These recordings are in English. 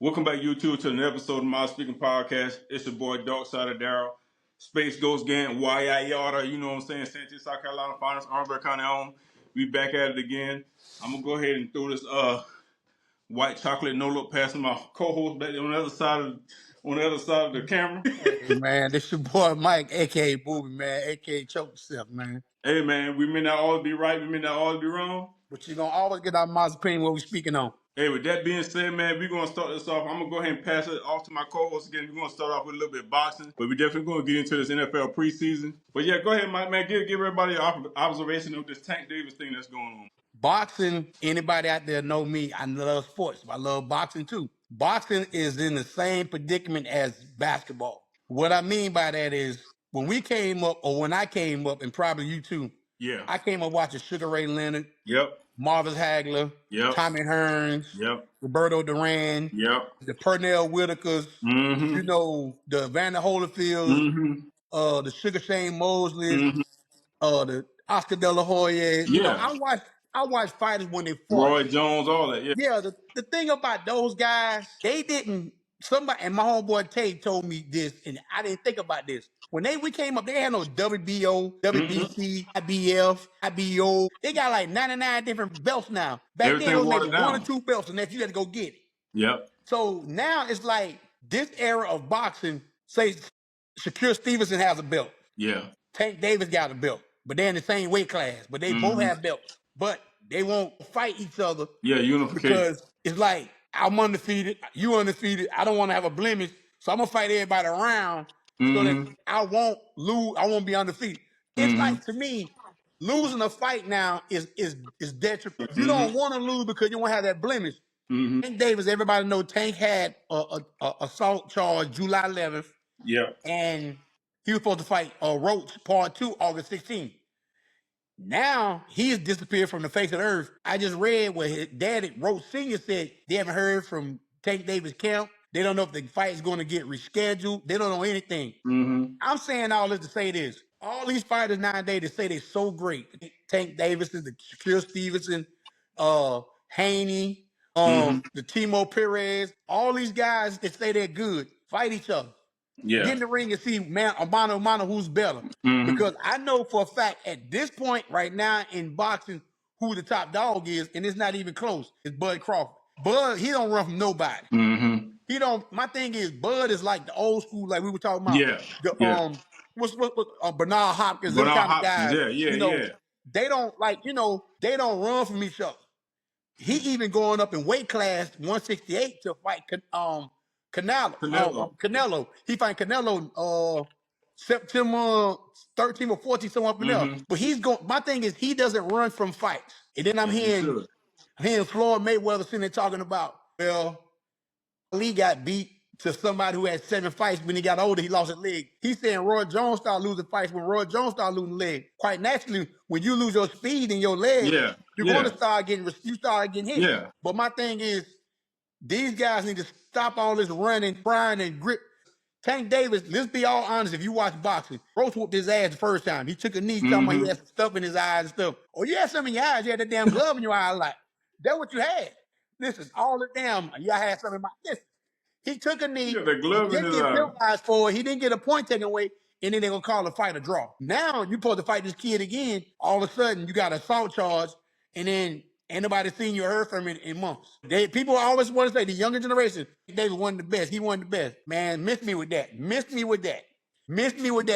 Welcome back, YouTube, to another episode of my Speaking Podcast. It's your boy, Dark Side of Daryl. Space Ghost Gang, Yada, you know what I'm saying? Santee, South Carolina, finest, Orangeburg County home. We back at it again. I'm going to go ahead and throw this white chocolate no-look past my co-host back on the other side of the camera. Hey man, this your boy Mike, aka Booby, man, aka Choke Yourself, man. Hey, man, we may not always be right, we may not always be wrong. But you're gonna always get our mom's opinion what we speaking on. Hey, with that being said, man, we're going to start this off. I'm going to go ahead and pass it off to my co-host again. We're going to start off with a little bit of boxing, but we're definitely going to get into this NFL preseason. But yeah, go ahead, Mike, man. Give everybody an observation of this Tank Davis thing that's going on. Boxing, anybody out there know me, I love sports. I love boxing too. Boxing is in the same predicament as basketball. What I mean by that is when we came up, or when I came up, and probably you too, Yeah. I came up watching Sugar Ray Leonard, Yep. Marvis Hagler, Yep. Tommy Hearns, Yep. Roberto Duran, Yep. the Pernell Whitakers, Mm-hmm. you know, the Vander Holyfields, Mm-hmm. the Sugar Shane Mosley, Mm-hmm. the Oscar De La Hoya. You know, Yeah. I watched fighters when they fought. Roy Jones, all that. Yeah. Yeah, the thing about those guys, they didn't. Somebody, and my homeboy Tate told me this, and I didn't think about this. When we came up, they had no WBO, WBC, IBF, IBO. They got like 99 different belts now. Back then, it was maybe one or two belts, and then you had to go get it. Yep. So now it's like this era of boxing, say Shakur Stevenson has a belt. Yeah. Tank Davis got a belt, but they're in the same weight class, but they both have belts. But they won't fight each other. Yeah, unification. Because it's like, I'm undefeated, you undefeated, I don't want to have a blemish, so I'm going to fight everybody around so that I won't lose, I won't be undefeated. It's like, to me, losing a fight now is detrimental. You don't want to lose because you won't have that blemish. Tank Davis, everybody know Tank had a assault charge July 11th. Yeah. And he was supposed to fight Roach Part 2 August 16th. Now he's disappeared from the face of the earth. I just read what his daddy, Roach Sr., said they haven't heard from Tank Davis' camp. They don't know if the fight is going to get rescheduled. They don't know anything. I'm saying all this to say this. All these fighters nowadays, they say they're so great. Tank Davis, the Shakur Stevenson, Haney, the Timo Perez, all these guys that say they're good, fight each other. Yeah. Get in the ring and see mano who's better. Because I know for a fact at this point right now in boxing who the top dog is, and it's not even close. It's Bud Crawford. Bud, he don't run from nobody. He don't. My thing is, Bud is like the old school, like we were talking about. Yeah. The what's Bernard Hopkins, them kind of guys. They don't they don't run from each other. He even going up in weight class 168 to fight Canelo. He fight Canelo September 13 or 14, somewhere up in there. But he's going. My thing is, he doesn't run from fights. And then I'm hearing Floyd Mayweather sitting there talking about, well, Lee got beat to somebody who had 7 fights. When he got older, he lost his leg. He's saying Roy Jones started losing fights when Roy Jones started losing leg. Quite naturally, when you lose your speed in your leg, you're going to start getting hit. Yeah. But my thing is, these guys need to stop all this running, trying, and grip. Tank Davis, let's be all honest, if you watch boxing, Roach whooped his ass the first time. He took a knee, talking about he had some stuff in his eyes and stuff. Oh, you had something in your eyes, you had that damn glove in your eye, like, that's what you had. Listen, all the damn, I had something in my, listen. He took a knee, the glove he didn't get penalized for it, he didn't get a point taken away, and then they're going to call the fight a draw. Now, you're supposed to fight this kid again, all of a sudden, you got an assault charge, and then ain't nobody seen you or heard from him in months. People always want to say, the younger generation, they was one of the best. He one of the best. Man, miss me with that.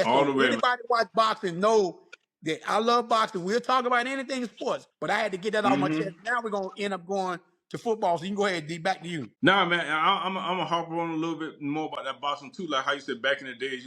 All the way. Anybody watch boxing know that I love boxing. We'll talk about anything in sports, but I had to get that off my chest. Now we're going to end up going to football, so you can go ahead, D, back to you. Nah, man, I'm gonna hop on a little bit more about that boxing too. Like how you said back in the days,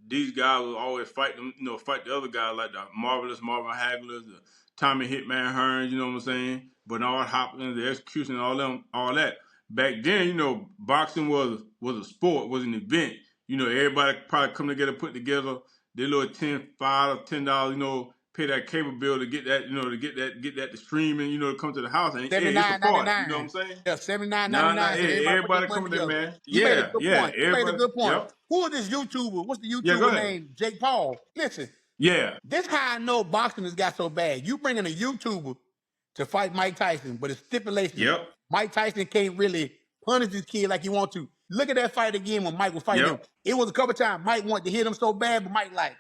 these guys would always fight them, fight the other guys like the marvelous Marvin Hagler, the Tommy Hitman Hearns, you know what I'm saying? Bernard Hopkins, the execution, all that. Back then, boxing was a sport, was an event. Everybody probably come together, put together their little $5 or $10, pay that cable bill to get that, to get that to streaming, to come to the house and it's a part. You know what I'm saying? Yeah, $79.99. Everybody coming there, man. You made a good point. Yep. Who is this YouTuber? What's the YouTuber name? Jake Paul. Listen. Yeah. This how I know boxing has got so bad. You bringing a YouTuber to fight Mike Tyson, but it's stipulation. Yep. Mike Tyson can't really punish this kid like you want to. Look at that fight again when Mike was fighting him. Yep. It was a couple times Mike wanted to hit him so bad, but Mike like,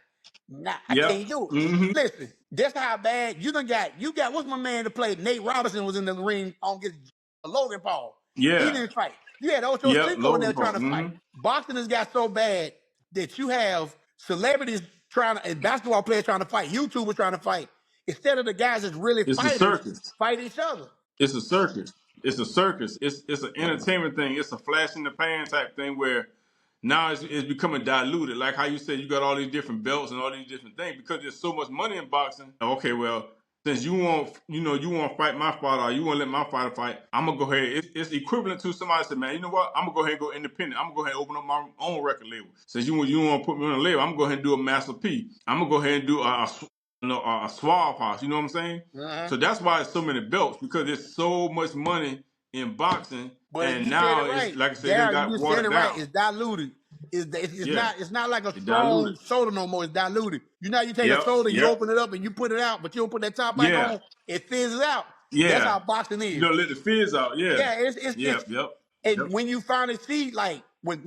nah, I Yep. can't do it. Mm-hmm. Listen, that's how bad you got what's my man to play? Nate Robinson was in the ring on against Logan Paul. He Yeah. didn't fight. You had Ocho Yep. Cinco in there Logan trying Paul. to fight. Mm-hmm. Boxing has got so bad that you have celebrities trying to, and basketball players trying to fight, YouTubers trying to fight, instead of the guys that's really It's a fighters circus. fight each other. It's a circus. It's a circus. It's an entertainment thing. It's a flash in the pan type thing where now it's becoming diluted. Like how you said, you got all these different belts and all these different things because there's so much money in boxing. Okay, well, since you want to fight my fighter, or you want to let my fighter fight, I'm gonna go ahead. It's equivalent to somebody said, man, you know what? I'm gonna go ahead and go independent. I'm gonna go ahead and open up my own record label. Since you want to put me on a label, I'm gonna go ahead and do a Master P. I'm gonna go ahead and do a Suave House. You know what I'm saying? Uh-huh. So that's why it's so many belts because there's so much money in boxing, But and you said now it it's right, like I said, they Darryl. You got just said it watered right. down. It's diluted. Yeah, It's not like a it strong diluted. soda no more. It's diluted. You know, you take a Yep, soda, you yep, open it up, and you put it out, but you don't put that top back yeah, on. It fizzes out. That's yeah. how boxing You is. don't let the fizz out. Yeah, Yeah, it's yep, yep, and yep. when you finally see like when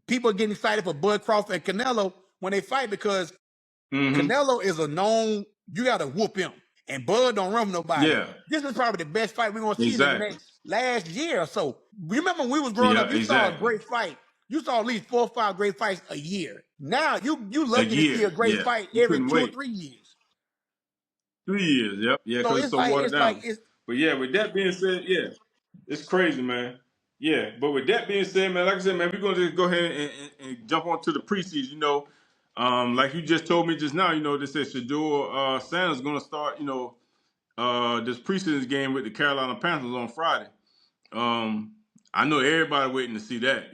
people are getting excited for Bud Crawford and Canelo when they fight because Mm-hmm. Canelo is a known, you got to whoop him. And Bud don't run with nobody. Yeah, This is probably the best fight we're going to see in the exactly. next last year or so. Remember when we was growing Yeah, up, you saw a exactly. great fight. You saw at least 4 or 5 great fights a year. Now you A lucky to see a year. great Yeah, fight you every couldn't 2 or wait. 3 years. 3 years. Yep. Yeah, So because it's so watered it's like down. it's But yeah, with that being said, yeah, it's crazy, man. Yeah, but with that being said, man, like I said, man, we're gonna just go ahead and jump on to the preseason. Like you just told me just now, they said Shador Sanders gonna start, this preseason game with the Carolina Panthers on Friday. Um, I know everybody waiting to see that.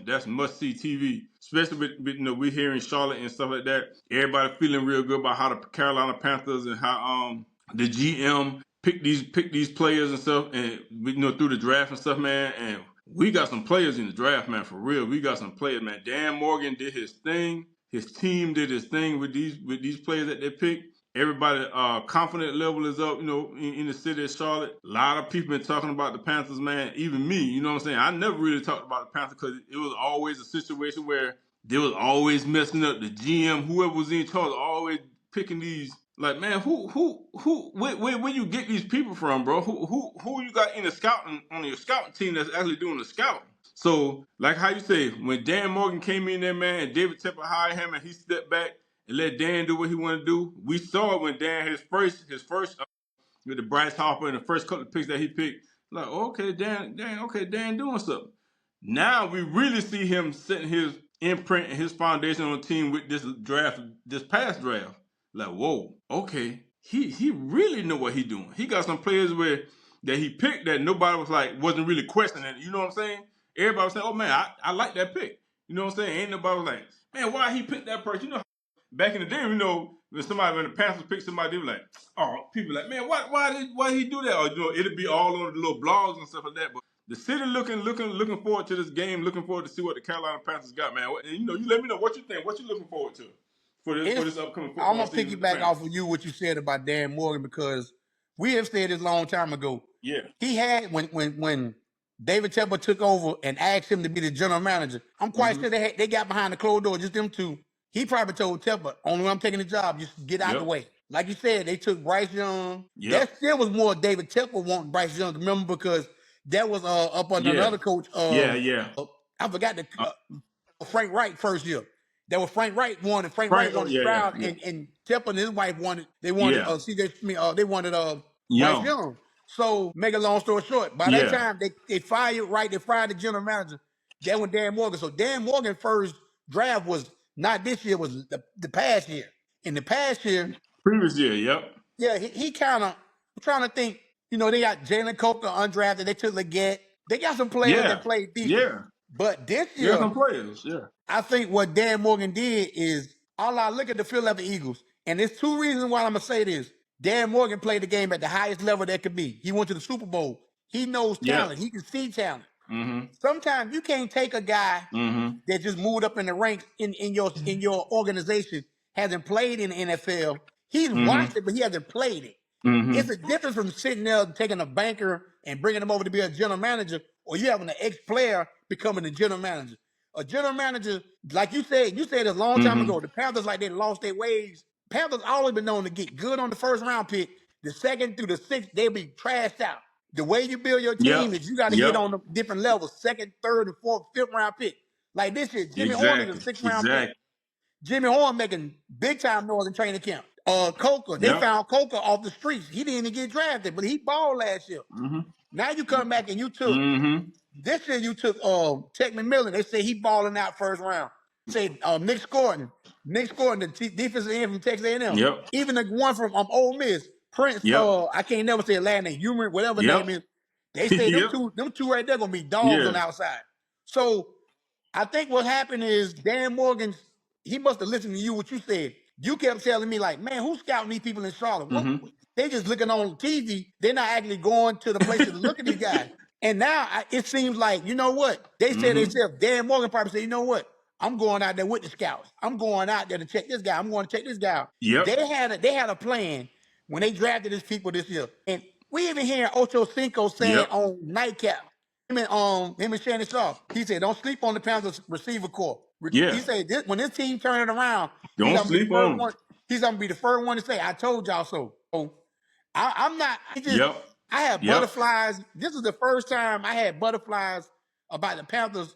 That's must see TV, especially with we here in Charlotte and stuff like that. Everybody feeling real good about how the Carolina Panthers and how the GM pick these players and stuff, and through the draft and stuff, man. And we got some players in the draft, man, for real. We got some players, man. Dan Morgan did his thing. His team did his thing with these players that they picked. Everybody confident level is up, in the city of Charlotte. A lot of people been talking about the Panthers, man. Even me, you know what I'm saying? I never really talked about the Panthers because it was always a situation where they was always messing up. The GM, whoever was in charge, always picking these. Like, man, where you get these people from, bro? Who you got in the scouting on your scouting team that's actually doing the scouting? So, like how you say, when Dan Morgan came in there, man, and David Tepper hired him, and he stepped back and let Dan do what he wanted to do. We saw it when Dan had his first with the Bryce Harper and the first couple of picks that he picked. Like, okay, Dan doing something. Now we really see him setting his imprint and his foundation on the team with this past draft. Like, whoa, okay, he really know what he doing. He got some players that he picked that nobody wasn't really questioning. You know what I'm saying? Everybody was saying, oh man, I like that pick. You know what I'm saying? Ain't nobody was like, man, why he picked that person? Back in the day, when the Panthers picked somebody, they were like, oh, people like, man, why did he do that? Or it'll be all on the little blogs and stuff like that. But the city looking forward to this game, looking forward to see what the Carolina Panthers got, man. And, you let me know what you think. What you looking forward to for this upcoming I'm football gonna season with the piggyback Panthers? off of you what you said about Dan Morgan because we have said this a long time ago. Yeah. He had when David Tepper took over and asked him to be the general manager. I'm quite Mm-hmm. sure they got behind the closed door, just them two. He probably told Tepper, "Only way I'm taking the job, just get out the Yep. way." Like you said, they took Bryce Young. Yep. That still was more David Tepper wanting Bryce Young. Remember because that was up under Yeah. another coach. Yeah. Yeah. I forgot the Uh, Frank Wright first year. That was Frank Wright wanted. Frank Wright Frank. Oh, wanted yeah. Yeah. Stroud Yeah. and Tepper and his wife wanted. They wanted Yeah. CJ Smith. They wanted Bryce Young. Young. So make a long story short, by that Yeah. time they fired Wright. They fired the general manager. That was Dan Morgan. So Dan Morgan first draft was not this year. Was the past year. In the past year, Previous year. Yep. yeah, he kind of. I'm trying to think. They got Jalen Coker undrafted. They took Leggett. They got some players that Yeah. played decent. Yeah. But this They got year, some players. Yeah. I think what Dan Morgan did is, all I look at the Philadelphia Eagles, and there's two reasons why I'm gonna say this. Dan Morgan played the game at the highest level that could be. He went to the Super Bowl. He knows Yep. talent. He can see talent. Mm-hmm. Sometimes you can't take a guy Mm-hmm. that just moved up in the ranks in your organization, hasn't played in the NFL. He's Mm-hmm. watched it, but he hasn't played it. Mm-hmm. It's a difference from sitting there taking a banker and bringing him over to be a general manager or you having an ex-player becoming a general manager. A general manager, like you said a long time Mm-hmm. ago, the Panthers like they lost their ways. Panthers always been known to get good on the first round pick. The second through the sixth, they'll be trashed out. The way you build your team Yep. is you got to hit Yep. on the different levels, second, third, and fourth, fifth round pick. Like this shit, Jimmy Horn is a Exactly. sixth round pick. Exactly. Jimmy Horn making big time noise in training camp. Coker, they Yep. found Coker off the streets. He didn't even get drafted, but he balled last year. Mm-hmm. Now you come back and you took Mm-hmm. this year. You took Tech McMillan. They say he balling out first round. Say Nick Scoring, the defensive end from Texas A&M. Yep. Even the one from Ole Miss, Prince. Yep. I can't never say his last name. Human, whatever name Yep. is. They say Yep. them two right there gonna be dogs on Yeah. the outside. So I think what happened is Dan Morgan, he must have listened to you, what you said. You kept telling me, like, man, who's scouting these people in Charlotte? What? Mm-hmm. They just looking on TV. They're not actually going to the places to look at these guys. And now it seems like, you know what? They said Mm-hmm. themselves, Dan Morgan probably said, you know what? I'm going out there with the scouts. I'm going out there to check this guy. I'm going to check this guy out. Yep. They had a plan when they drafted these people this year. And we even hear Ocho Cinco saying Yep. on Nightcap, him and Shannon Sharp. He said, "Don't sleep on the Panthers receiver core." Yeah. He said, when this team turn it around, he's Don't gonna be the sleep first on them. one. He's gonna be the first one to say, "I told y'all so." So I'm not. Yep. I have Yep. butterflies. This is the first time I had butterflies about the Panthers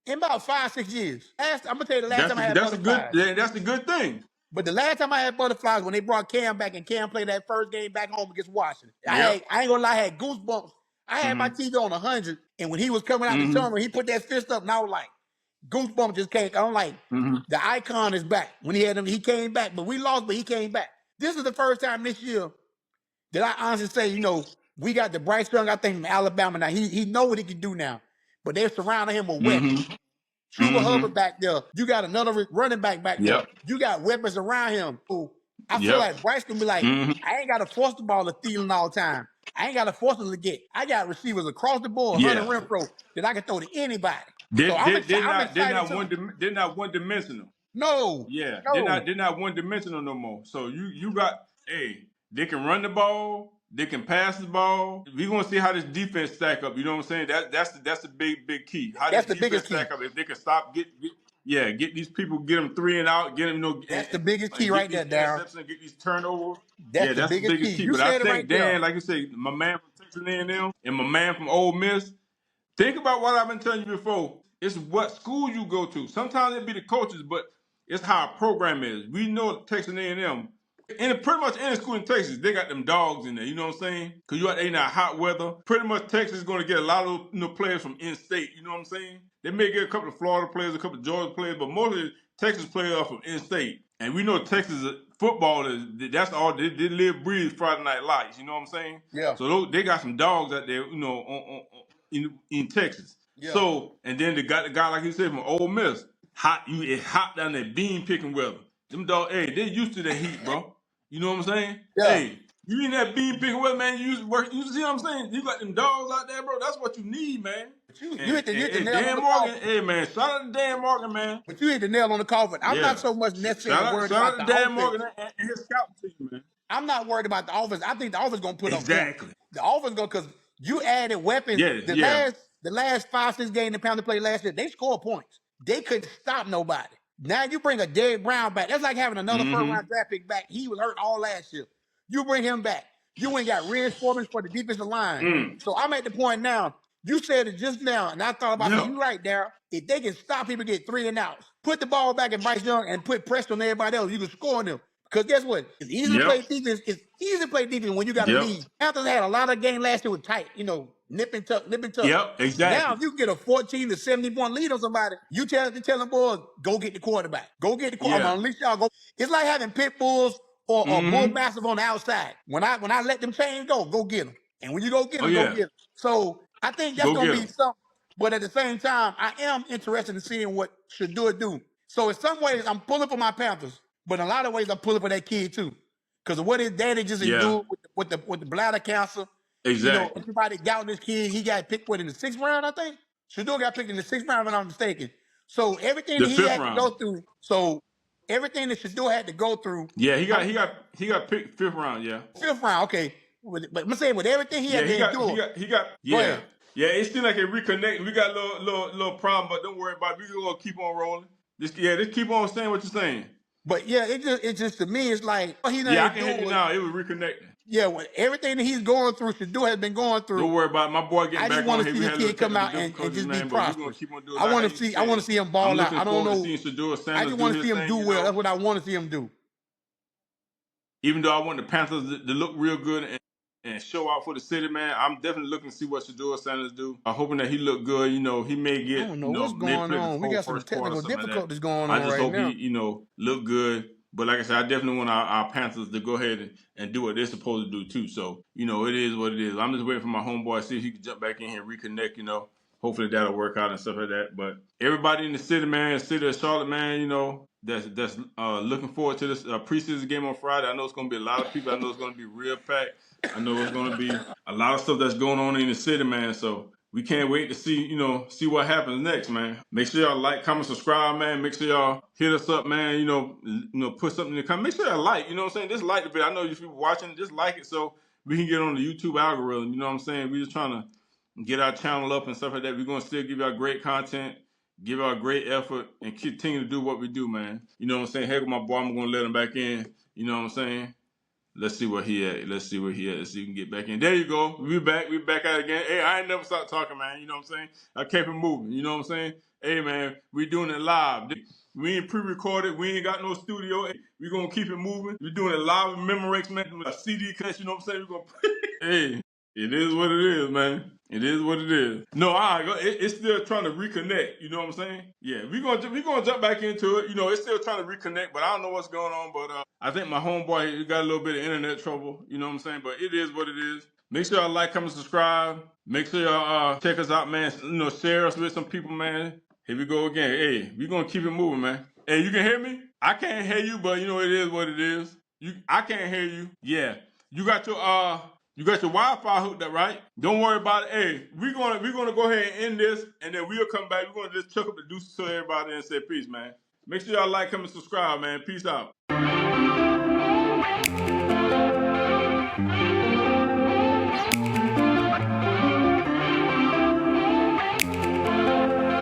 in about 5-6 years. I'm gonna tell you the last time I had That's a good butterflies. that's a good thing. But the last time I had butterflies when they brought Cam back and Cam played that first game back home against Washington. Yep. I ain't gonna lie, I had goosebumps. I had my Mm-hmm. TV on 100, and when he was coming out the Mm-hmm. tunnel, he put that fist up, and I was like, goosebumps just came. I'm like, Mm-hmm. the icon is back. When he had him, he came back, but we lost, but he came back. This is the first time this year that I honestly say, we got the Bryce Young, I think, from Alabama now. He know what he can do now, but they're surrounding him with weapons. Mm-hmm. Chuba Mm-hmm. Hubbard back there. You got another running back there. Yep. You got weapons around him. So I feel Yep. like Bryce can be like, Mm-hmm. I ain't got to force the ball to Thielen all the time. I ain't got to force it to get. I got receivers across the board, Hunter Yeah. Renfro, that I can throw to anybody. So Did I'm did excited. did I'm not did excited not too. one dimensional. No, Yeah, no. they're not one dimensional no more. So you got they can run the ball, they can pass the ball. We gonna see how this defense stack up. You know what I'm saying? That's the big key. How this That's the defense biggest key. stack up. If they can stop get these people, get them three and out, get them That's the biggest key and get right these there, Darryl. interceptions, and get these turnovers. That's Yeah, the that's the biggest key. biggest key. You But I said it right think there. Dan, like you say, my man from Texas A&M and my man from Ole Miss. Think about what I've been telling you before. It's what school you go to. Sometimes it be the coaches, but it's how a program is. We know Texas A&M. In pretty much any school in Texas, they got them dogs in there. You know what I'm saying? Because you out there in that hot weather. Pretty much Texas is going to get a lot of players from in-state. You know what I'm saying? They may get a couple of Florida players, a couple of Georgia players, but mostly Texas players are from in-state. And we know Texas football that's all they live, breathe Friday Night Lights. You know what I'm saying? Yeah, So they got some dogs out there. In Texas. yeah. So and then they got the guy like you said from Ole Miss. It's hot down there, bean picking weather. Them dog, hey, they used to the heat, bro. You know what I'm saying? Yeah. Hey, you in that bean picking weather, man. You used to work. You see what I'm saying? You got them dogs out there, bro. That's what you need, man. But you And, hit the and, and nail on Dan the Morgan, coffin. hey man, shout out to Dan Morgan, man. But you hit the nail on the coffin. I'm not Yeah. so much necessarily worried Shout about out the to Dan offense. Morgan and his scouting team, man. I'm not worried about the offense. I think the offense gonna put up points. Exactly. The offense gonna because you added weapons. Yeah, yeah. The last 5-6 games the Panthers played last year, they scored points. They couldn't stop nobody. Now you bring a Derrick Brown back. That's like having another first Mm-hmm. round draft pick back. He was hurt all last year. You bring him back. You ain't got reinforcements for the defensive line. So I'm at the point now. You said it just now, and I thought about it. Yeah. You right, Darryl. If they can stop people get 3 and outs, put the ball back in Bryce Young and put pressure on everybody else, you can score on them. Because guess what? It's easy to play Yep. defense. It's easy to play defense when you got a Yep. lead. Panthers had a lot of games last year with tight, nip and tuck, nip and tuck. Yep. Now, Exactly. if you can get a 14 to 70 point lead on somebody, you tell them boys, go get the quarterback. Go get the quarterback. I'm Yeah. gonna unleash y'all. Go. It's like having pit bulls or bull Mm-hmm. mastiff on the outside. When I let them chains go get them. And when you go get Oh them, go yeah. get them. So I think that's Go gonna get be him. something. But at the same time, I am interested in seeing what Shador do. So in some ways, I'm pulling for my Panthers, but in a lot of ways, I'm pulling for that kid too. Because of what his daddy just Yeah. endured with the bladder cancer. Exactly. Everybody doubting this kid. He got picked in the 6th round, I think. Shador got picked in the 6th round, if I'm not mistaken. So everything The that he fifth had to round. go through. So everything that Shador had to go through. Yeah, he got picked 5th round. Yeah. 5th round, okay. But I'm saying with everything he Yeah, had to endure. he got. Go Yeah. ahead. Yeah, it seems like it reconnecting. We got a little problem, but don't worry about it. We gonna keep on rolling. Just keep on saying what you're saying. But yeah, it just to me, it's like all he Yeah, I done can do hear you was, now. It was reconnecting. yeah, well, everything that he's going through, Shador has been going through. Don't worry about it. My boy getting I just back want on to here. see We this had a little kid come technical out and difficulties, just be man, but we're gonna prosperous. keep on doing I like how want to you see I want said. to see him I'm ball out. looking I don't forward to know. seeing Shador I Sanders just do want to his see him thing, do you well. That's know. what I want to see him do. Even though I want the Panthers to look real good and show out for the city, man, I'm definitely looking to see what Shador Sanders do. I'm hoping that he look good. You know, he may I get, don't know what's may going play the on. We whole got some first quarter or technical something like that. difficulties going I on just right hope he, now. look good. But like I said, I definitely want our Panthers to go ahead and do what they're supposed to do too. So, it is what it is. I'm just waiting for my homeboy to see if he can jump back in here and reconnect, Hopefully that'll work out and stuff like that. But everybody in the city, man, city of Charlotte, man, that's looking forward to this preseason game on Friday. I know it's gonna be a lot of people. I know it's gonna be real packed. I know it's gonna be a lot of stuff that's going on in the city, man. So we can't wait to see what happens next, man. Make sure y'all like, comment, subscribe, man. Make sure y'all hit us up, man. Put something in the comment. Make sure y'all like, you know what I'm saying? Just like the video. I know if you're watching, just like it so we can get on the YouTube algorithm. You know what I'm saying? We just trying to get our channel up and stuff like that. We're gonna still give y'all great content, give y'all great effort, and continue to do what we do, man. You know what I'm saying? Heck with my boy, I'm gonna let him back in. You know what I'm saying? Let's see where he at. Let's see where he at. Let's see if we can get back in. There you go. We back. We back out again. Hey, I ain't never stopped talking, man. You know what I'm saying? I kept it moving. You know what I'm saying? Hey, man, we doing it live. We ain't pre-recorded. We ain't got no studio. Hey, we gonna keep it moving. We doing it live in Memorex, man. A CD cut. You know what I'm saying? We gonna. Hey, it is what it is, man. It is what it is. No, it's still trying to reconnect. You know what I'm saying? Yeah, we gonna jump back into it. It's still trying to reconnect, but I don't know what's going on. But I think my homeboy he got a little bit of internet trouble. You know what I'm saying? But it is what it is. Make sure y'all like, comment, subscribe. Make sure y'all check us out, man. Share us with some people, man. Here we go again. Hey, we gonna keep it moving, man. Hey, you can hear me? I can't hear you, but it is what it is. I can't hear you. Yeah. You got your Wi-Fi hooked up, right? Don't worry about it. Hey, we're gonna go ahead and end this, and then we'll come back. We're gonna just chuck up the deuces to everybody and say peace, man. Make sure y'all like, comment, subscribe, man. Peace out.